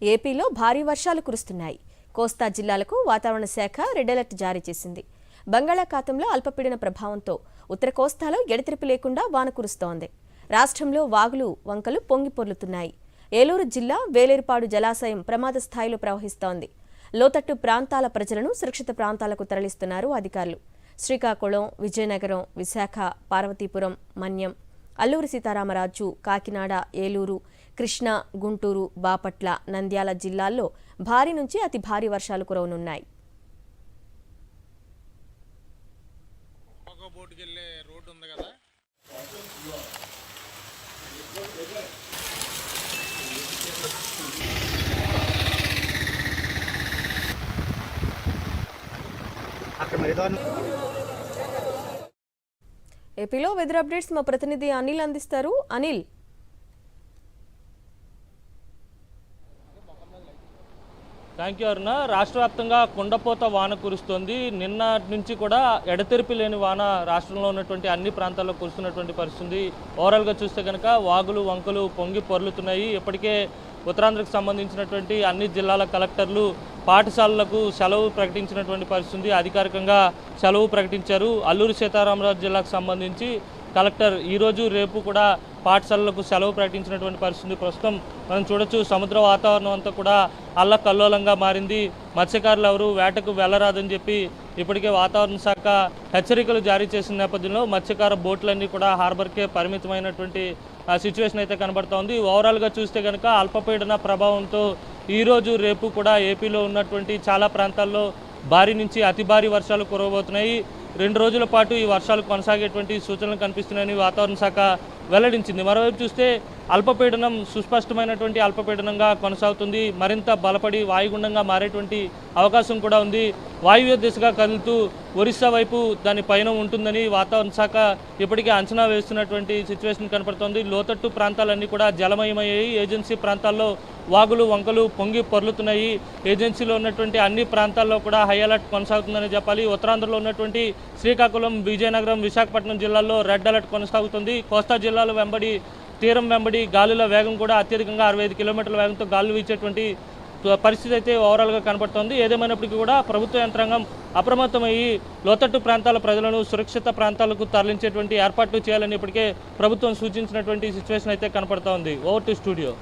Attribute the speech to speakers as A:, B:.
A: ఏపీలో భారీ వర్షాలు కురుస్తున్నాయి. కోస్తా జిల్లాలకు వాతావరణ శాఖ రెడ్ అలర్ట్ జారీ చేసింది. బంగాళాఖాతంలో అల్పపీడన ప్రభావంతో ఉత్తర కోస్తాలో ఎడతెరిపి లేకుండా వాన కురుస్తోంది. రాష్ట్రంలో వాగులు, వంకలు పొంగి పొర్లుతున్నాయి. ఏలూరు జిల్లా వేలేరుపాడు జలాశయం ప్రమాద స్థాయిలో ప్రవహిస్తోంది. లోతట్టు ప్రాంతాల ప్రజలను సురక్షిత ప్రాంతాలకు తరలిస్తున్నారు అధికారులు. శ్రీకాకుళం, విజయనగరం, విశాఖ, పార్వతీపురం, మన్యం, అల్లూరి సీతారామరాజు, కాకినాడ, ఏలూరు, కృష్ణా, గుంటూరు, బాపట్ల, నంద్యాల జిల్లాల్లో భారీ నుంచి అతి భారీ వర్షాలు కురవనున్నాయి. ఏపీలో వెదర్ అప్డేట్స్ మా ప్రతినిధి అనిల్ అందిస్తారు. అనిల్,
B: థ్యాంక్ యూ అరుణ. రాష్ట్ర వ్యాప్తంగా కుండపోత వాన కురుస్తోంది. నిన్న నుంచి కూడా ఎడతెరిపి లేని వాన రాష్ట్రంలో ఉన్నటువంటి అన్ని ప్రాంతాల్లో కురుస్తున్నటువంటి పరిస్థితి. ఓవరాల్గా చూస్తే కనుక వాగులు, వంకలు పొంగి పొర్లుతున్నాయి. ఇప్పటికే ఉత్తరాంధ్రకు సంబంధించినటువంటి అన్ని జిల్లాల కలెక్టర్లు పాఠశాలలకు సెలవు ప్రకటించినటువంటి పరిస్థితి. అధికారికంగా సెలవు ప్రకటించారు. అల్లూరి సీతారామరాజు జిల్లాకు సంబంధించి కలెక్టర్ ఈరోజు రేపు కూడా పాఠశాలలకు సెలవు ప్రకటించినటువంటి పరిస్థితి. ప్రస్తుతం మనం చూడొచ్చు, సముద్ర వాతావరణం అంతా కూడా అల్లకల్లోలంగా మారింది. మత్స్యకారులు ఎవరు వేటకు వెళ్లరాదని చెప్పి ఇప్పటికే వాతావరణ శాఖ హెచ్చరికలు జారీ చేసిన నేపథ్యంలో మత్స్యకార బోట్లన్నీ కూడా హార్బర్కే పరిమితమైనటువంటి సిచ్యువేషన్ అయితే కనబడుతోంది. ఓవరాల్గా చూస్తే కనుక అల్పపీడన ప్రభావంతో ఈరోజు రేపు కూడా ఏపీలో ఉన్నటువంటి చాలా ప్రాంతాల్లో భారీ నుంచి అతి భారీ వర్షాలు కురవబోతున్నాయి. 2 రోజుల పాటు ఈ వర్షాలు కొనసాగేటువంటి సూచనలు కనిపిస్తున్నాయని వాతావరణ శాఖ వెల్లడించింది. మరోవైపు చూస్తే అల్పపీడనం సుస్పష్టమైనటువంటి అల్పపీడనంగా కొనసాగుతుంది. మరింత బలపడి వాయుగుండంగా మారేటువంటి అవకాశం కూడా ఉంది. వాయువ్య దిశగా కదులుతూ ఒరిస్సా వైపు దాని పైన ఉంటుందని వాతావరణ శాఖ ఇప్పటికే అంచనా వేస్తున్నటువంటి సిచ్యువేషన్ కనపడుతోంది. లోతట్టు ప్రాంతాలన్నీ కూడా జలమయమయ్యాయి. ఏజెన్సీ ప్రాంతాల్లో వాగులు, వంకలు పొంగి పొర్లుతున్నాయి. ఏజెన్సీలో ఉన్నటువంటి అన్ని ప్రాంతాల్లో కూడా హై అలర్ట్ కొనసాగుతుందని చెప్పాలి. ఉత్తరాంధ్రలో ఉన్నటువంటి శ్రీకాకుళం, విజయనగరం, విశాఖపట్నం జిల్లాల్లో రెడ్ అలర్ట్ కొనసాగుతుంది. కోస్తా జిల్లాల వెంబడి, తీరం వెంబడి గాలుల వేగం కూడా అత్యధికంగా 65 కిలోమీటర్ల వేగంతో గాలులు వీచేటువంటి పరిస్థితి అయితే ఓవరాల్గా కనబడుతోంది. ఏదేమైనప్పటికీ కూడా ప్రభుత్వ యంత్రాంగం అప్రమత్తమయ్యి లోతట్టు ప్రాంతాల ప్రజలను సురక్షిత ప్రాంతాలకు తరలించేటువంటి ఏర్పాట్లు చేయాలని ఇప్పటికే ప్రభుత్వం సూచించినటువంటి సిచ్యువేషన్ అయితే కనపడుతోంది. Over to studio.